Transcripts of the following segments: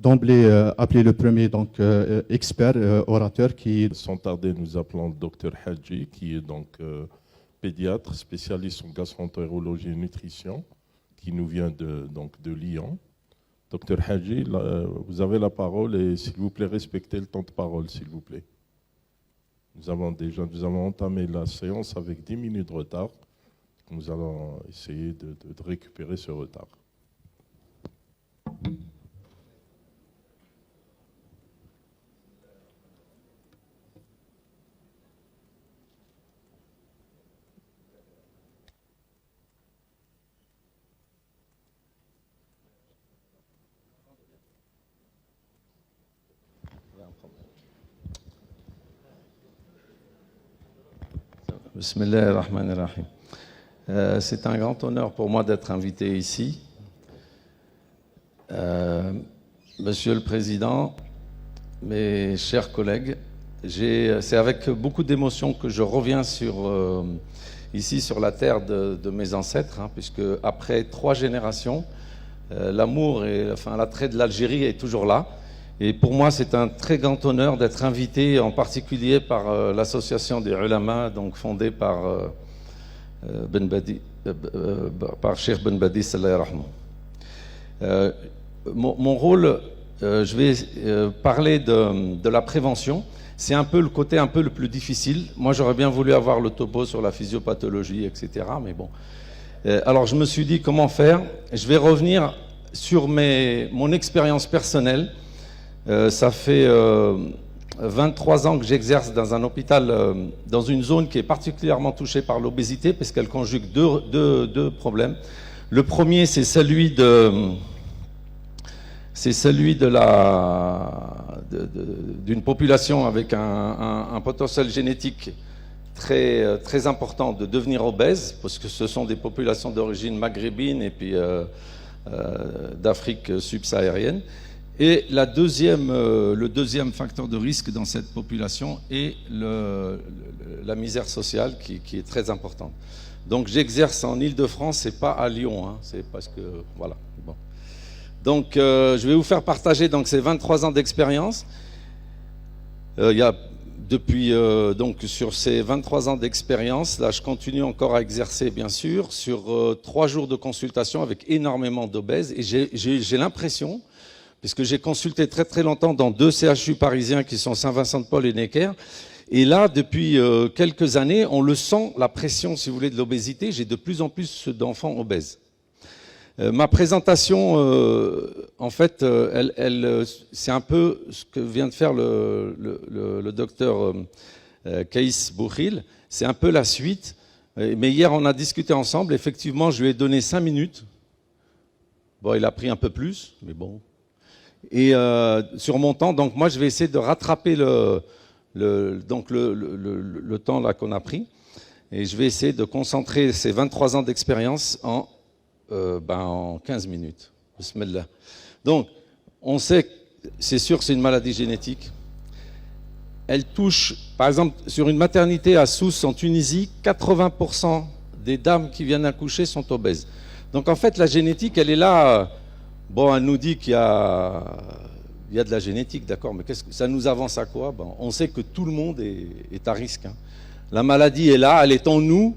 d'emblée appeler le premier expert, orateur qui... Sans tarder, nous appelons le docteur Hadji, qui est donc pédiatre, spécialiste en gastroentérologie et nutrition, qui nous vient de Lyon. Docteur Hadji, vous avez la parole et s'il vous plaît, respectez le temps de parole, s'il vous plaît. Nous avons entamé la séance avec 10 minutes de retard. Nous allons essayer de récupérer ce retard. Bismillah ar-Rahman ar-Rahim. C'est un grand honneur pour moi d'être invité ici. Monsieur le Président, mes chers collègues, c'est avec beaucoup d'émotion que je reviens ici sur la terre de mes ancêtres, puisque après 3 générations, l'amour et l'attrait de l'Algérie est toujours là. Et pour moi, c'est un très grand honneur d'être invité, en particulier par l'association des ulama, donc fondée par Cheikh Ben Badi, sallallahu alayhi wa sallam. Mon rôle, je vais parler de la prévention. C'est un peu le côté le plus difficile. Moi, j'aurais bien voulu avoir le topo sur la physiopathologie, etc. Mais bon. Alors, je me suis dit comment faire. Je vais revenir sur mon expérience personnelle. Ça fait 23 ans que j'exerce dans un hôpital, dans une zone qui est particulièrement touchée par l'obésité, parce qu'elle conjugue deux problèmes. Le premier, c'est celui d'une population avec un potentiel génétique très important de devenir obèse, parce que ce sont des populations d'origine maghrébine et puis d'Afrique subsaharienne. Et le deuxième facteur de risque dans cette population est la misère sociale qui est très importante. Donc j'exerce en Île-de-France et pas à Lyon, c'est parce que voilà. Bon. Donc je vais vous faire partager ces 23 ans d'expérience. Donc sur ces 23 ans d'expérience, là je continue encore à exercer bien sûr sur 3 jours de consultation avec énormément d'obèses et j'ai l'impression, puisque j'ai consulté très très longtemps dans 2 CHU parisiens qui sont Saint-Vincent-de-Paul et Necker. Et là, depuis quelques années, on le sent, la pression, si vous voulez, de l'obésité. J'ai de plus en plus d'enfants obèses. Ma présentation, en fait, c'est un peu ce que vient de faire le docteur Kaïs Boukhil. C'est un peu la suite. Mais hier, on a discuté ensemble. Effectivement, je lui ai donné 5 minutes. Bon, il a pris un peu plus, mais bon... Et sur mon temps, donc moi je vais essayer de rattraper le temps là qu'on a pris, et je vais essayer de concentrer ces 23 ans d'expérience en 15 minutes. Bismillah. Donc on sait, c'est sûr que c'est une maladie génétique. Elle touche, par exemple, sur une maternité à Sousse en Tunisie, 80% des dames qui viennent accoucher sont obèses. Donc en fait la génétique, elle est là. Bon, elle nous dit qu'il y a de la génétique, d'accord, mais ça nous avance à quoi? On sait que tout le monde est à risque. La maladie est là, elle est en nous.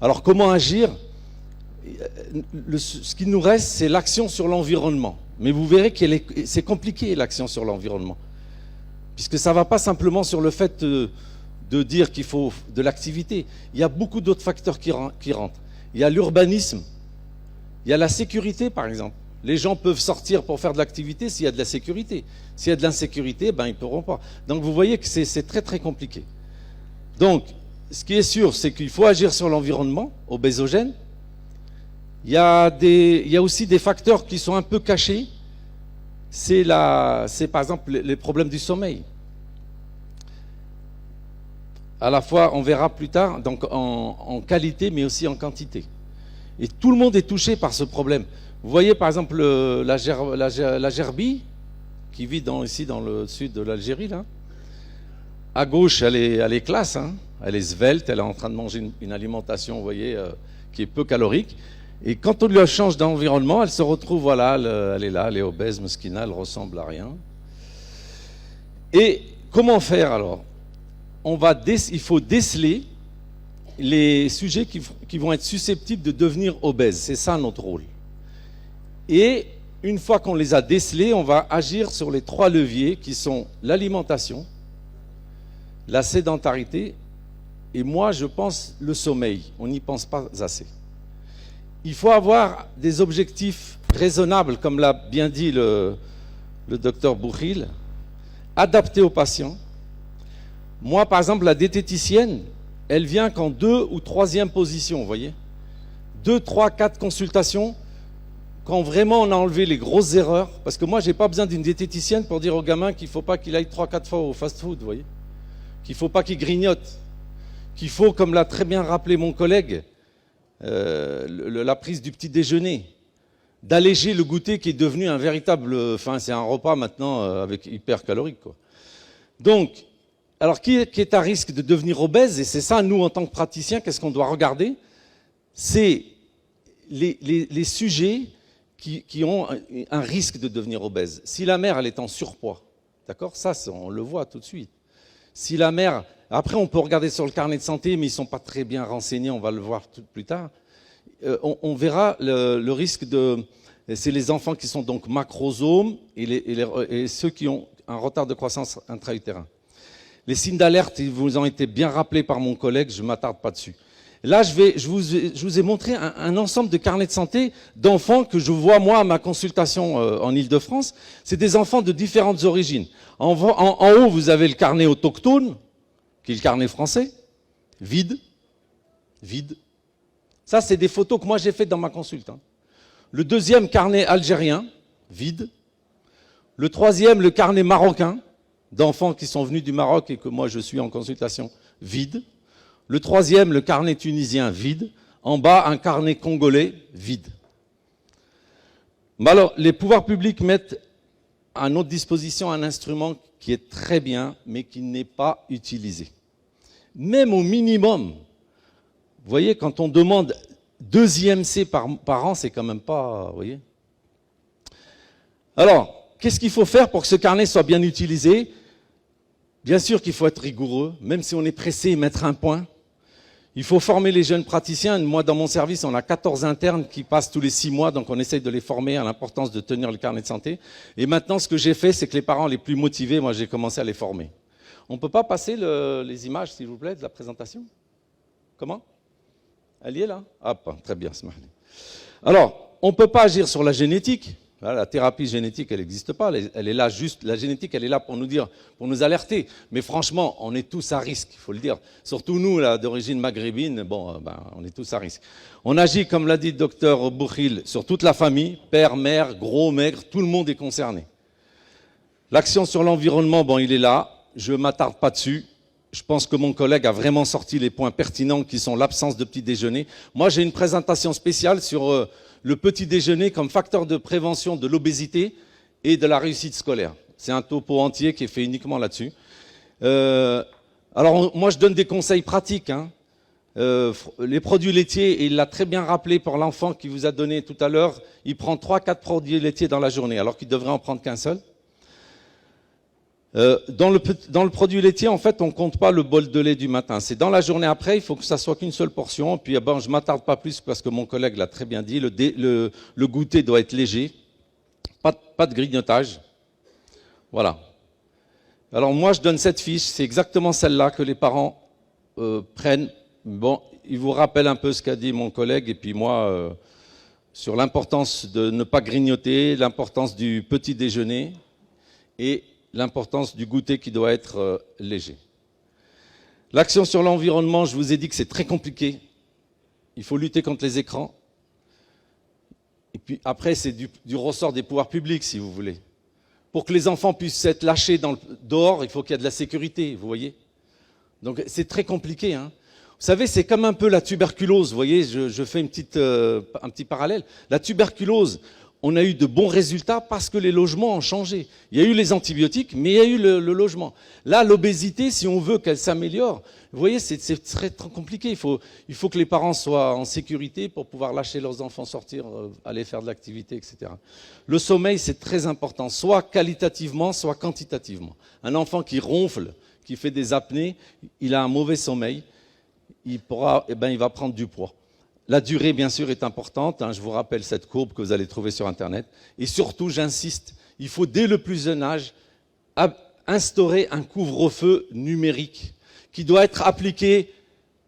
Alors comment agir? Ce qui nous reste, c'est l'action sur l'environnement. Mais vous verrez que c'est compliqué, l'action sur l'environnement. Puisque ça ne va pas simplement sur le fait de dire qu'il faut de l'activité. Il y a beaucoup d'autres facteurs qui rentrent. Il y a l'urbanisme, il y a la sécurité, par exemple. Les gens peuvent sortir pour faire de l'activité s'il y a de la sécurité. S'il y a de l'insécurité, ils ne pourront pas. Donc vous voyez que c'est très très compliqué. Donc, ce qui est sûr, c'est qu'il faut agir sur l'environnement obésogène. Il y a aussi des facteurs qui sont un peu cachés. C'est par exemple les problèmes du sommeil. À la fois, on verra plus tard, donc en qualité, mais aussi en quantité. Et tout le monde est touché par ce problème. Vous voyez par exemple la gerbille qui vit ici dans le sud de l'Algérie, là. À gauche, elle est classe, elle est svelte, elle est en train de manger une alimentation, vous voyez, qui est peu calorique. Et quand on lui change d'environnement, elle se retrouve, voilà, elle est là, elle est obèse, mesquina, elle ressemble à rien. Et comment faire alors? Il faut déceler les sujets qui vont être susceptibles de devenir obèses. C'est ça notre rôle. Et une fois qu'on les a décelés, on va agir sur les 3 leviers qui sont l'alimentation, la sédentarité et moi je pense le sommeil. On n'y pense pas assez. Il faut avoir des objectifs raisonnables, comme l'a bien dit le docteur Boukhil, adaptés aux patients. Moi par exemple, la diététicienne, elle vient qu'en 2e ou 3e position, vous voyez. 2, 3, 4 consultations, quand vraiment on a enlevé les grosses erreurs, parce que moi j'ai pas besoin d'une diététicienne pour dire au gamin qu'il ne faut pas qu'il aille 3-4 fois au fast-food, vous voyez, qu'il ne faut pas qu'il grignote, qu'il faut, comme l'a très bien rappelé mon collègue, la prise du petit déjeuner, d'alléger le goûter qui est devenu un véritable, enfin c'est un repas maintenant avec hyper calorique, quoi. Donc, alors qui est à risque de devenir obèse, et c'est ça nous en tant que praticiens, qu'est-ce qu'on doit regarder? C'est les sujets qui ont un risque de devenir obèse. Si la mère, elle est en surpoids, d'accord, ça, on le voit tout de suite. Si la mère, après on peut regarder sur le carnet de santé, mais ils ne sont pas très bien renseignés, on va le voir tout plus tard, on verra le risque de... C'est les enfants qui sont donc macrosomes et ceux qui ont un retard de croissance intra-utérin. Les signes d'alerte, ils vous ont été bien rappelés par mon collègue, je ne m'attarde pas dessus. Là, je vous ai montré un ensemble de carnets de santé d'enfants que je vois, moi, à ma consultation en Ile-de-France. C'est des enfants de différentes origines. En haut, vous avez le carnet autochtone, qui est le carnet français, vide. Ça, c'est des photos que moi, j'ai faites dans ma consulte. Le 2e, carnet algérien, vide. Le 3e, le carnet marocain, d'enfants qui sont venus du Maroc et que moi, je suis en consultation, vide. Le 3e, le carnet tunisien, vide. En bas, un carnet congolais, vide. Mais alors, les pouvoirs publics mettent à notre disposition un instrument qui est très bien, mais qui n'est pas utilisé. Même au minimum, vous voyez, quand on demande 2 IMC par an, c'est quand même pas, vous voyez. Alors, qu'est-ce qu'il faut faire pour que ce carnet soit bien utilisé? Bien sûr qu'il faut être rigoureux, même si on est pressé et mettre un point. Il faut former les jeunes praticiens. Moi, dans mon service, on a 14 internes qui passent tous les 6 mois, donc on essaye de les former à l'importance de tenir le carnet de santé. Et maintenant, ce que j'ai fait, c'est que les parents les plus motivés, moi, j'ai commencé à les former. On ne peut pas passer les images, s'il vous plaît, de la présentation? Comment? Elle y est là? Ah, très bien, alors, on ne peut pas agir sur la génétique. La thérapie génétique, elle n'existe pas. Elle est là juste. La génétique, elle est là pour nous dire, pour nous alerter. Mais franchement, on est tous à risque, il faut le dire. Surtout nous, là, d'origine maghrébine, bon, on est tous à risque. On agit, comme l'a dit le docteur Boukhil, sur toute la famille, père, mère, gros, maigre, tout le monde est concerné. L'action sur l'environnement, bon, il est là. Je ne m'attarde pas dessus. Je pense que mon collègue a vraiment sorti les points pertinents qui sont l'absence de petit déjeuner. Moi, j'ai une présentation spéciale sur le petit déjeuner comme facteur de prévention de l'obésité et de la réussite scolaire. C'est un topo entier qui est fait uniquement là-dessus. Alors, moi, je donne des conseils pratiques. Les produits laitiers, et il l'a très bien rappelé pour l'enfant qui vous a donné tout à l'heure, il prend 3-4 produits laitiers dans la journée, alors qu'il devrait en prendre qu'un seul. Dans le produit laitier, en fait, on ne compte pas le bol de lait du matin. C'est dans la journée après, il faut que ça soit qu'une seule portion. Puis, je ne m'attarde pas plus parce que mon collègue l'a très bien dit. Le goûter doit être léger. Pas de grignotage. Voilà. Alors, moi, je donne cette fiche. C'est exactement celle-là que les parents prennent. Bon, il vous rappelle un peu ce qu'a dit mon collègue. Et puis, moi, sur l'importance de ne pas grignoter, l'importance du petit déjeuner et l'importance du goûter qui doit être léger. L'action sur l'environnement, je vous ai dit que c'est très compliqué. Il faut lutter contre les écrans. Et puis après, c'est du ressort des pouvoirs publics, si vous voulez. Pour que les enfants puissent être lâchés dehors, il faut qu'il y ait de la sécurité, vous voyez. Donc c'est très compliqué. Vous savez, c'est comme un peu la tuberculose, vous voyez, je fais un petit parallèle. La tuberculose, on a eu de bons résultats parce que les logements ont changé. Il y a eu les antibiotiques, mais il y a eu le logement. Là, l'obésité, si on veut qu'elle s'améliore, vous voyez, c'est très compliqué. Il faut que les parents soient en sécurité pour pouvoir lâcher leurs enfants sortir, aller faire de l'activité, etc. Le sommeil, c'est très important, soit qualitativement, soit quantitativement. Un enfant qui ronfle, qui fait des apnées, il a un mauvais sommeil, il va prendre du poids. La durée, bien sûr, est importante. Je vous rappelle cette courbe que vous allez trouver sur Internet. Et surtout, j'insiste, il faut dès le plus jeune âge instaurer un couvre-feu numérique qui doit être appliqué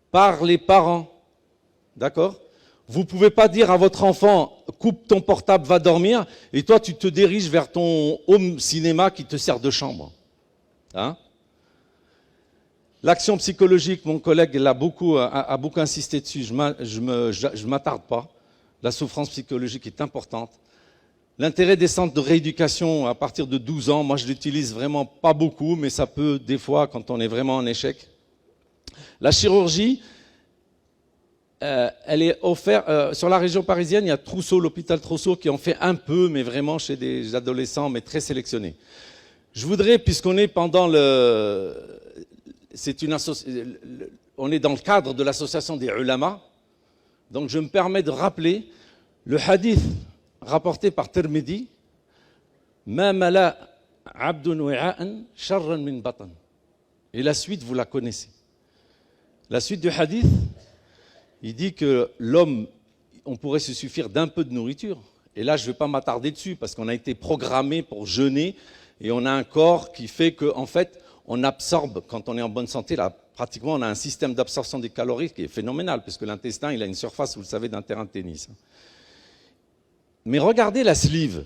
par les parents. D'accord ? Vous ne pouvez pas dire à votre enfant « coupe ton portable, va dormir » et toi, tu te diriges vers ton home cinéma qui te sert de chambre. Hein ? L'action psychologique, mon collègue a beaucoup insisté dessus, je ne m'attarde pas. La souffrance psychologique est importante. L'intérêt des centres de rééducation à partir de 12 ans, moi je l'utilise vraiment pas beaucoup, mais ça peut des fois quand on est vraiment en échec. La chirurgie, elle est offerte sur la région parisienne, il y a Trousseau, l'hôpital Trousseau qui en fait un peu, mais vraiment chez des adolescents, mais très sélectionnés. Je voudrais, puisqu'on est pendant on est dans le cadre de l'association des ulama, donc je me permets de rappeler le hadith rapporté par Tirmidhi, Ma mala abdun wi'a'an sharran min batan. Et la suite, vous la connaissez. La suite du hadith, il dit que l'homme, on pourrait se suffire d'un peu de nourriture. Et là, je ne vais pas m'attarder dessus parce qu'on a été programmé pour jeûner et on a un corps qui fait qu'en fait, on absorbe, quand on est en bonne santé, là, pratiquement, on a un système d'absorption des calories qui est phénoménal, puisque l'intestin, il a une surface, vous le savez, d'un terrain de tennis. Mais regardez la sleeve.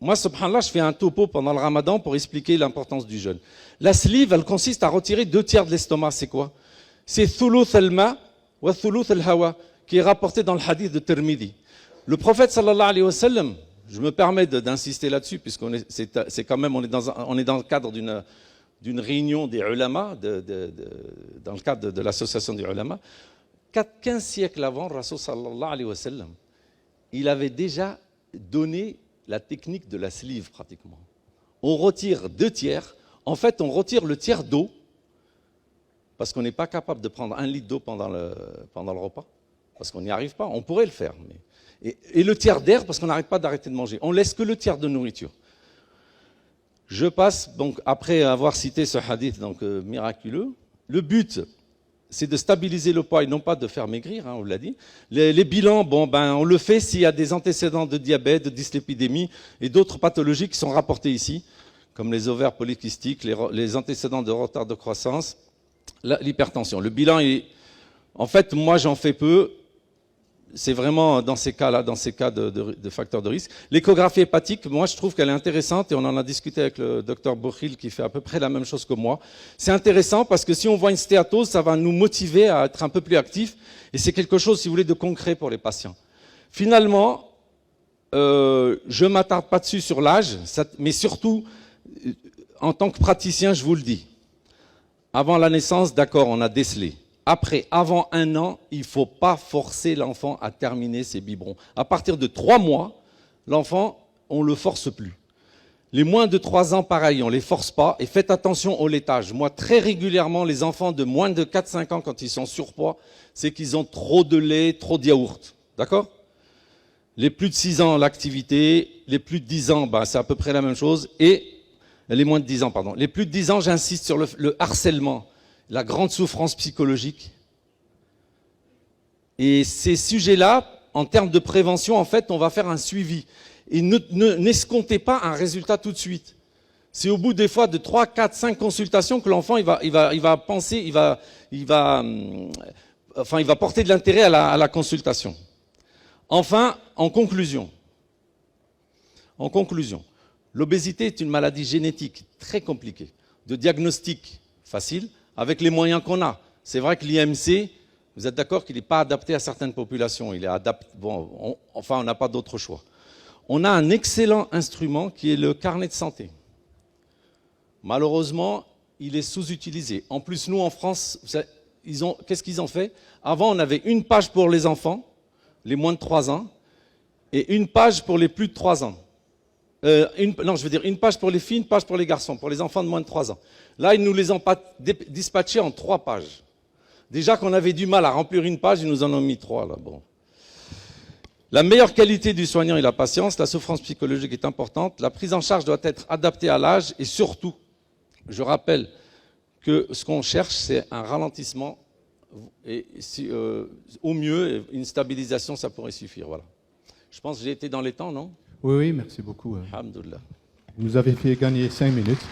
Moi, subhanallah, je fais un topo pendant le ramadan pour expliquer l'importance du jeûne. La sleeve, elle consiste à retirer 2/3 de l'estomac. C'est quoi? C'est thuluth al-ma wa thuluth al-hawa, qui est rapporté dans le hadith de Tirmidhi. Le prophète, sallallahu alayhi wa sallam, je me permets d'insister là-dessus, puisqu'on c'est quand même, on est dans le cadre d'une réunion des ulama, dans le cadre de l'association des ulama, 15 siècles avant, Rasul sallallahu alayhi wa sallam, il avait déjà donné la technique de la sleeve pratiquement. On retire 2/3, en fait on retire le tiers d'eau, parce qu'on n'est pas capable de prendre 1 litre d'eau pendant le repas, parce qu'on n'y arrive pas, on pourrait le faire. Et le tiers d'air, parce qu'on n'arrête pas d'arrêter de manger. On laisse que le tiers de nourriture. Je passe, donc, après avoir cité ce hadith miraculeux, le but, c'est de stabiliser le poids et non pas de faire maigrir, on l'a dit. Les bilans, on le fait s'il y a des antécédents de diabète, de dyslipidémie et d'autres pathologies qui sont rapportées ici, comme les ovaires polykystiques, les antécédents de retard de croissance, l'hypertension. Le bilan est... En fait, moi, j'en fais peu. C'est vraiment dans ces cas-là, dans ces cas de facteurs de risque. L'échographie hépatique, moi je trouve qu'elle est intéressante et on en a discuté avec le docteur Boukhil qui fait à peu près la même chose que moi. C'est intéressant parce que si on voit une stéatose, ça va nous motiver à être un peu plus actifs et c'est quelque chose, si vous voulez, de concret pour les patients. Finalement, je ne m'attarde pas dessus sur l'âge, mais surtout, en tant que praticien, je vous le dis, avant la naissance, d'accord, on a décelé. Après, avant 1 an, il ne faut pas forcer l'enfant à terminer ses biberons. À partir de 3 mois, l'enfant, on ne le force plus. Les moins de 3 ans, pareil, on ne les force pas. Et faites attention au laitage. Moi, très régulièrement, les enfants de moins de 4-5 ans, quand ils sont surpoids, c'est qu'ils ont trop de lait, trop de yaourt. D'accord? Les plus de 6 ans, l'activité. Les plus de 10 ans, c'est à peu près la même chose. Et les moins de 10 ans, pardon. Les plus de 10 ans, j'insiste sur le harcèlement. La grande souffrance psychologique. Et ces sujets-là, en termes de prévention, en fait, on va faire un suivi. Et n'escomptez pas un résultat tout de suite. C'est au bout des fois de 3, 4, 5 consultations que l'enfant il va penser, il va porter de l'intérêt à la consultation. Enfin, en conclusion, l'obésité est une maladie génétique très compliquée, de diagnostic facile, avec les moyens qu'on a. C'est vrai que l'IMC, vous êtes d'accord qu'il n'est pas adapté à certaines populations. Il est adapté. On n'a pas d'autre choix. On a un excellent instrument qui est le carnet de santé. Malheureusement, il est sous-utilisé. En plus, nous, en France, qu'est-ce qu'ils ont fait? Avant, on avait une page pour les enfants, les moins de 3 ans, et une page pour les plus de 3 ans. Non, je veux dire une page pour les filles, une page pour les garçons, pour les enfants de moins de 3 ans. Là, ils nous les ont pas dispatchés en 3 pages. Déjà qu'on avait du mal à remplir une page, ils nous en ont mis 3 là. Bon. La meilleure qualité du soignant est la patience, la souffrance psychologique est importante, la prise en charge doit être adaptée à l'âge et surtout, je rappelle que ce qu'on cherche, c'est un ralentissement et au mieux, une stabilisation, ça pourrait suffire. Voilà. Je pense que j'ai été dans les temps, non? Oui, oui, merci beaucoup. Alhamdoulilah. Vous nous avez fait gagner 5 minutes.